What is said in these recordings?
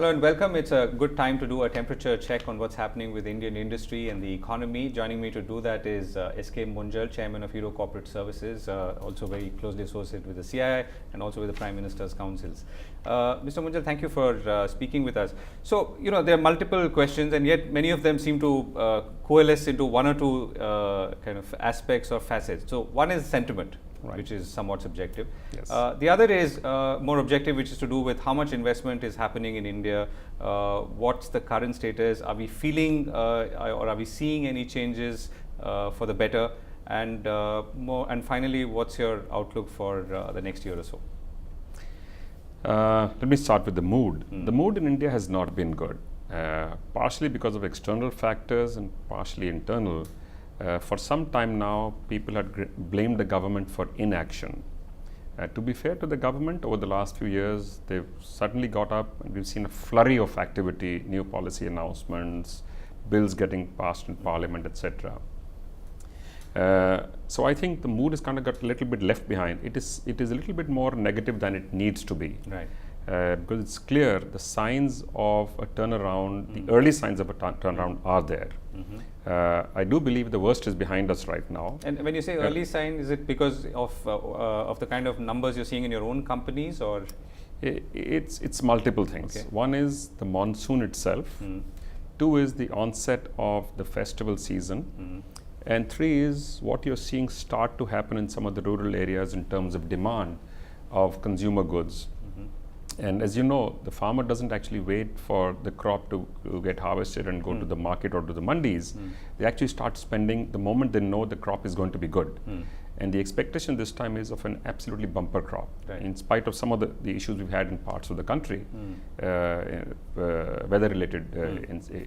Hello and welcome. It's a good time to do a temperature check on what's happening with Indian industry and the economy. Joining me to do that is S.K. Munjal, Chairman of Hero Corporate Services, also very closely associated with the CII and also with the Prime Minister's councils. Mr. Munjal, thank you for speaking with us. So, there are multiple questions and yet many of them seem to coalesce into one or two kind of aspects or facets. So, one is sentiment. Right. Which is somewhat subjective. Yes. The other is more objective, which is to do with how much investment is happening in India, what's the current status, are we feeling or are we seeing any changes for the better, and finally, what's your outlook for the next year or so? Let me start with the mood. The mood in India has not been good, partially because of external factors and partially internal. For some time now, people had blamed the government for inaction. To be fair to the government, over the last few years, they've suddenly got up and we've seen a flurry of activity, new policy announcements, bills getting passed in parliament, etc. So I think the mood has kind of got a little bit left behind. It is a little bit more negative than it needs to be. Right. Because it's clear the signs of a turnaround, the early signs of a turnaround are there. I do believe the worst is behind us right now. And when you say early sign, is it because of the kind of numbers you're seeing in your own companies, or? It's multiple things. Okay. One is the monsoon itself. Two is the onset of the festival season. And three is what you're seeing start to happen in some of the rural areas in terms of demand of consumer goods. And as you know, the farmer doesn't actually wait for the crop to get harvested and go to the market or to the mandis. They actually start spending the moment they know the crop is going to be good. And the expectation this time is of an absolutely bumper crop. Right. In spite of some of the issues we've had in parts of the country, weather-related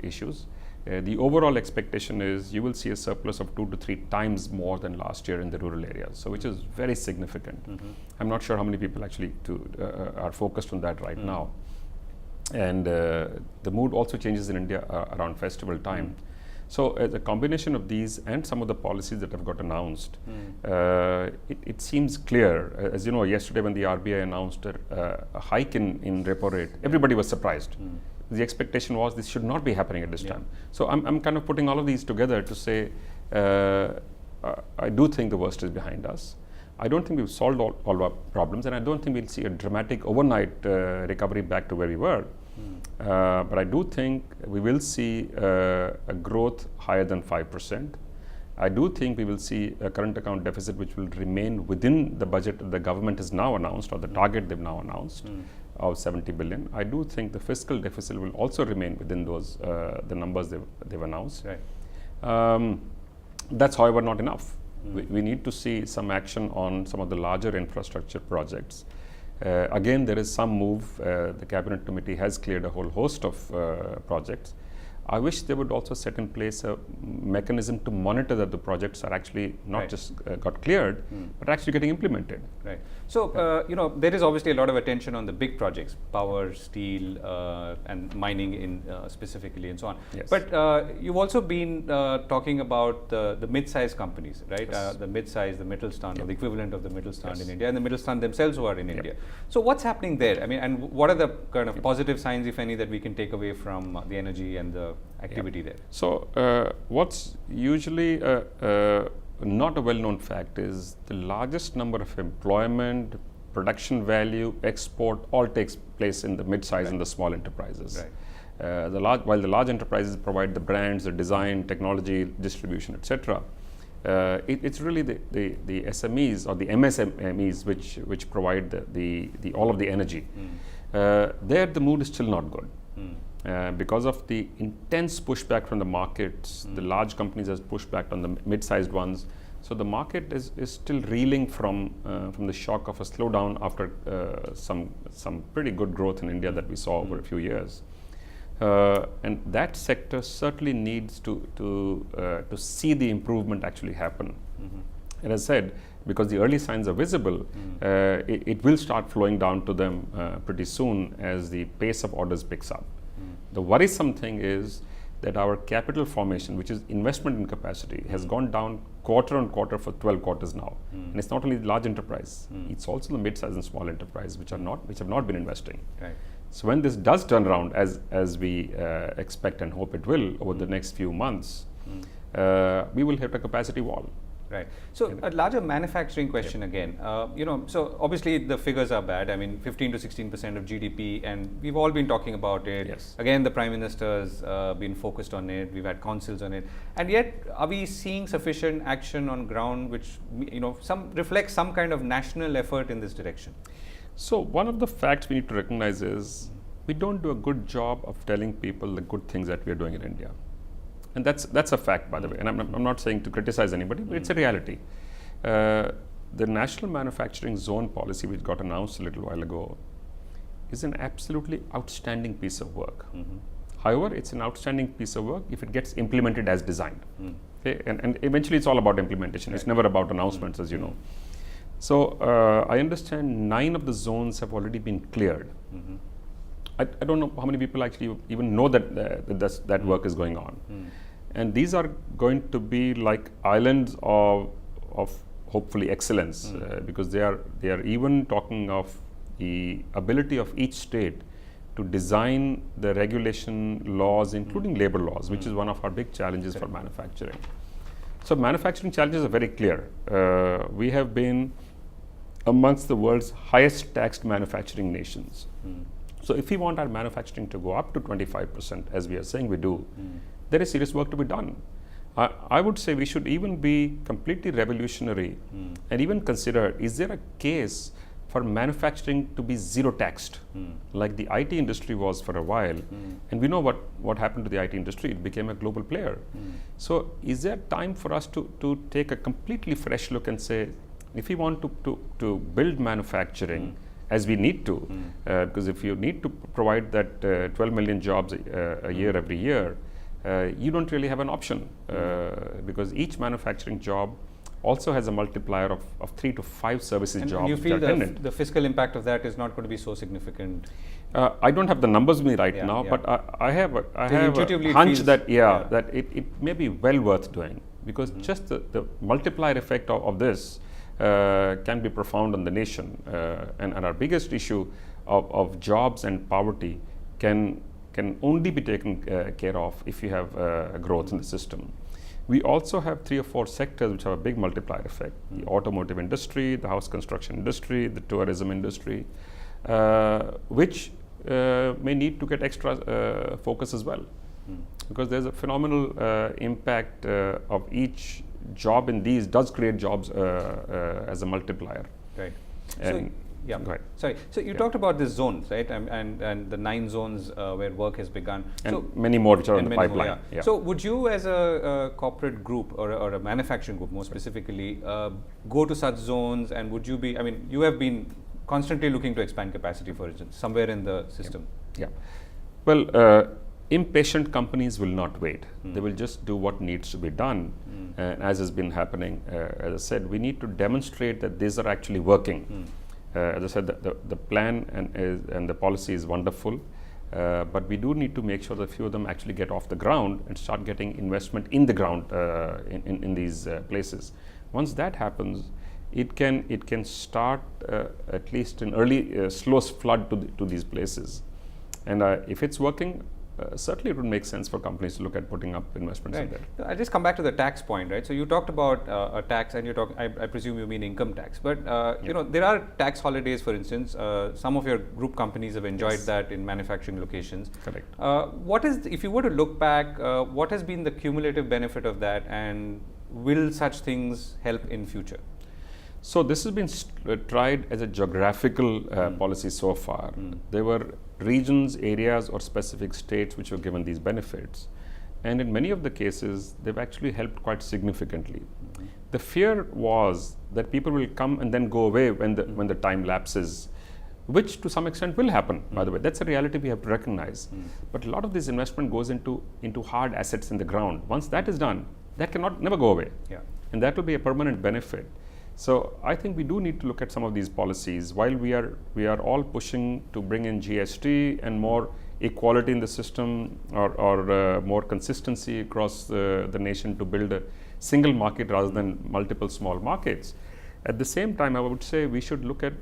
issues. The overall expectation is you will see a surplus of 2 to 3 times more than last year in the rural areas, so which is very significant. I'm not sure how many people actually are focused on that right now. And the mood also changes in India around festival time. So as a combination of these and some of the policies that have got announced, it seems clear. As you know, yesterday when the RBI announced a hike in repo rate, everybody was surprised. The expectation was this should not be happening at this time. So I'm kind of putting all of these together to say I do think the worst is behind us. I don't think we've solved all our problems, and I don't think we'll see a dramatic overnight recovery back to where we were. But I do think we will see a growth higher than 5%. I do think we will see a current account deficit which will remain within the budget that the government has now announced, or the target they've now announced, of 70 billion. I do think the fiscal deficit will also remain within those the numbers they've announced. Right. That's, however, not enough. We need to see some action on some of the larger infrastructure projects. Again, there is some move. The Cabinet Committee has cleared a whole host of projects. I wish they would also set in place a mechanism to monitor that the projects are actually not just got cleared, but actually getting implemented. Right. So, there is obviously a lot of attention on the big projects, power, steel, and mining in specifically, and so on. Yes. But you've also been talking about the mid-sized companies, right? Yes. The mid-sized, the Mittelstand, or the equivalent of the Mittelstand Yes. in India, and the Mittelstand themselves who are in India. So, what's happening there? I mean, and what are the kind of positive signs, if any, that we can take away from the energy and the activity there? So, what's usually not a well-known fact is the largest number of employment, production value, export, all takes place in the mid-size and the small enterprises. Right. While the large enterprises provide the brands, the design, technology, distribution, etc., it's really the SMEs or the MSMEs which provide all of the energy. There, the mood is still not good. Because of the intense pushback from the markets, the large companies has pushed back on the mid-sized ones. So the market is still reeling from the shock of a slowdown after some pretty good growth in India that we saw over a few years. And that sector certainly needs to see the improvement actually happen. And as I said, because the early signs are visible, it will start flowing down to them pretty soon as the pace of orders picks up. The worrisome thing is that our capital formation, which is investment in capacity, has gone down quarter on quarter for 12 quarters now. And it's not only the large enterprise, it's also the mid-sized and small enterprise which have not been investing. Right. So when this does turn around, as we expect and hope it will over the next few months, we will hit a capacity wall. Right. So a larger manufacturing question again. So obviously the figures are bad. I mean, 15 to 16% of GDP, and we've all been talking about it. Yes. Again, the Prime Minister's been focused on it. We've had councils on it, and yet are we seeing sufficient action on ground, which reflects some kind of national effort in this direction? So one of the facts we need to recognize is we don't do a good job of telling people the good things that we are doing in India. And that's a fact, by the way. And I'm not saying to criticize anybody, but it's a reality. The National Manufacturing Zone policy, which got announced a little while ago, is an absolutely outstanding piece of work. However, it's an outstanding piece of work if it gets implemented as designed. Okay? And eventually it's all about implementation. It's never about announcements, as you know. So I understand 9 of the zones have already been cleared. I don't know how many people actually even know that that work is going on. And these are going to be like islands of hopefully excellence, because they are even talking of the ability of each state to design the regulation laws, including labor laws, which is one of our big challenges for manufacturing. So manufacturing challenges are very clear. We have been amongst the world's highest taxed manufacturing nations. So if we want our manufacturing to go up to 25%, as we are saying we do, there is serious work to be done. I would say we should even be completely revolutionary and even consider, is there a case for manufacturing to be zero taxed, like the IT industry was for a while? And we know what happened to the IT industry. It became a global player. So is there time for us to take a completely fresh look and say, if we want to build manufacturing, as we need to, because if you need to provide that 12 million jobs a year every year, you don't really have an option, because each manufacturing job also has a multiplier of 3 to 5 services jobs. And you feel the fiscal impact of that is not going to be so significant? I don't have the numbers with me right now, but I have a hunch that that it may be well worth doing, because just the multiplier effect of this can be profound on the nation, and our biggest issue of jobs and poverty can only be taken care of if you have growth in the system. We also have 3 or 4 sectors which have a big multiplier effect: the automotive industry, the house construction industry, the tourism industry, which may need to get extra focus as well, because there's a phenomenal impact of each job in these does create jobs as a multiplier. Right. And yeah. Go ahead. Sorry. So you talked about the zones, right? And the 9 zones where work has begun. And so many more which are on the pipeline. More, yeah. So would you, as a corporate group or a manufacturing group more specifically, go to such zones, and would you be, I mean, you have been constantly looking to expand capacity, for instance, somewhere in the system? Yeah. Well, impatient companies will not wait. They will just do what needs to be done. And as has been happening, as I said, we need to demonstrate that these are actually working. As I said, the plan and the policy is wonderful, but we do need to make sure that a few of them actually get off the ground and start getting investment in the ground in these places. Once that happens, it can start at least an early slow flood to these places. And if it's working, certainly it would make sense for companies to look at putting up investments in there. I'll just come back to the tax point, right? So you talked about a tax, and I presume you mean income tax, but there are tax holidays, for instance. Some of your group companies have enjoyed that in manufacturing locations. Correct. What is, if you were to look back, what has been the cumulative benefit of that, and will such things help in future? So this has been tried as a geographical policy so far. There were regions, areas, or specific states which were given these benefits. And in many of the cases, they've actually helped quite significantly. The fear was that people will come and then go away when the time lapses, which to some extent will happen, by the way. That's a reality we have to recognize. But a lot of this investment goes into hard assets in the ground. Once that is done, that cannot never go away. Yeah. And that will be a permanent benefit. So I think we do need to look at some of these policies. While we are all pushing to bring in GST and more equality in the system, or more consistency across the nation to build a single market rather than multiple small markets. At the same time, I would say we should look at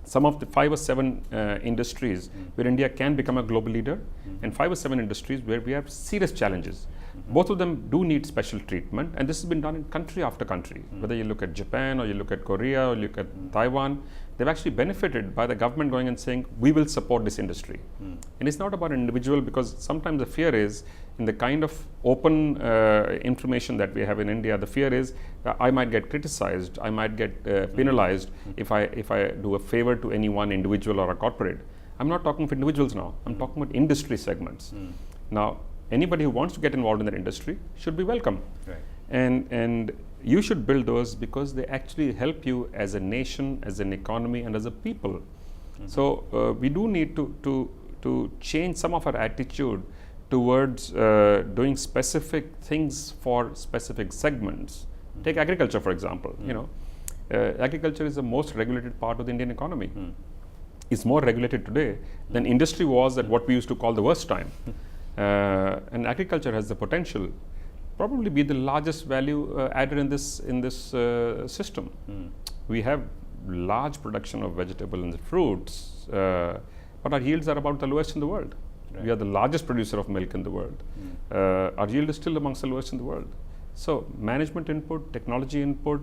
some of the 5 or 7 industries where India can become a global leader, and 5 or 7 industries where we have serious challenges. Both of them do need special treatment, and this has been done in country after country. Whether you look at Japan, or you look at Korea, or you look at Taiwan, they've actually benefited by the government going and saying, we will support this industry. And it's not about an individual, because sometimes the fear is, in the kind of open information that we have in India, the fear is I might get criticized, I might get penalized if I do a favor to any one individual or a corporate. I'm not talking of individuals now, I'm talking about industry segments. Now, anybody who wants to get involved in that industry should be welcome. Right. And you should build those because they actually help you as a nation, as an economy, and as a people. So we do need to change some of our attitude towards doing specific things for specific segments. Take agriculture, for example. You know, agriculture is the most regulated part of the Indian economy. It's more regulated today than industry was at what we used to call the worst time. And agriculture has the potential probably be the largest value added in this system. We have large production of vegetables and fruits, but our yields are about the lowest in the world. Right. We are the largest producer of milk in the world. Our yield is still amongst the lowest in the world. So management input, technology input,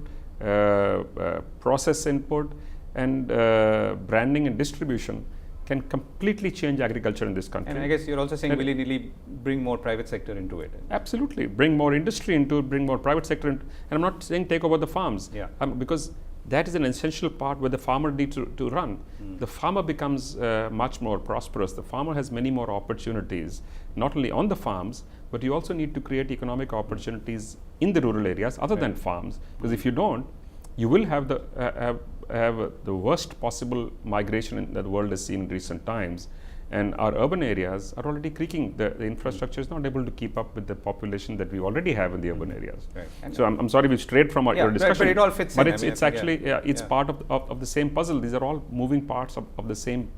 process input, and branding and distribution can completely change agriculture in this country. And I guess you're also saying willy-nilly bring more private sector into it. Absolutely. Bring more industry into it, bring more private sector into it. And I'm not saying take over the farms, because that is an essential part where the farmer needs to run. The farmer becomes much more prosperous. The farmer has many more opportunities, not only on the farms, but you also need to create economic opportunities in the rural areas other than farms. Because if you don't, you will have the worst possible migration that the world has seen in recent times. And our urban areas are already creaking. The infrastructure is not able to keep up with the population that we already have in the urban areas. Right. So I'm sorry we strayed from your discussion. But it all fits but in. It's actually part of the same puzzle. These are all moving parts of the same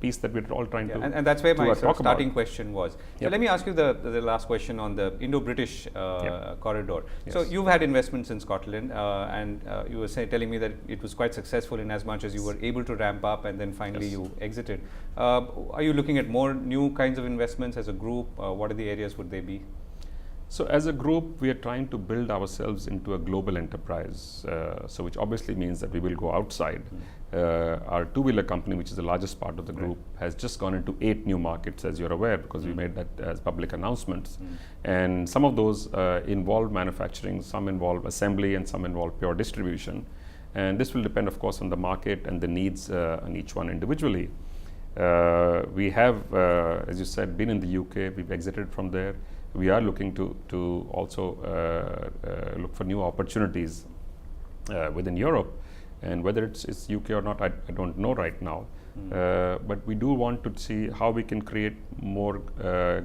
piece that we're all trying to and that's where my starting about. Question was. So let me ask you the last question on the Indo-British corridor. Yes. So you've had investments in Scotland, and you were telling me that it was quite successful in as much as you were able to ramp up, and then finally you exited. Are you looking at more new kinds of investments as a group? What are the areas would they be? So as a group, we are trying to build ourselves into a global enterprise, so which obviously means that we will go outside. Our two-wheeler company, which is the largest part of the group, has just gone into 8 new markets, as you're aware, because we made that as public announcements. And some of those involve manufacturing, some involve assembly, and some involve pure distribution. And this will depend, of course, on the market and the needs on each one individually. We have, as you said, been in the UK. We've exited from there. We are looking to also look for new opportunities within Europe, and whether it's UK or not, I don't know right now. But we do want to see how we can create more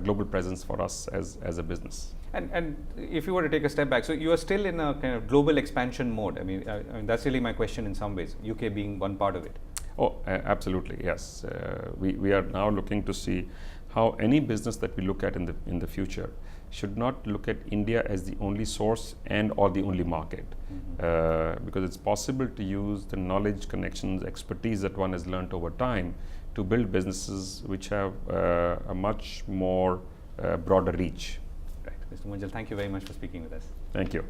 global presence for us as a business. And if you were to take a step back, so you are still in a kind of global expansion mode. I mean that's really my question in some ways, UK being one part of it. Oh, absolutely, yes. We are now looking to see how any business that we look at in the future should not look at India as the only source and or the only market, because it's possible to use the knowledge, connections, expertise that one has learned over time to build businesses which have a much more broader reach. Right, Mr. Munjal, thank you very much for speaking with us. Thank you.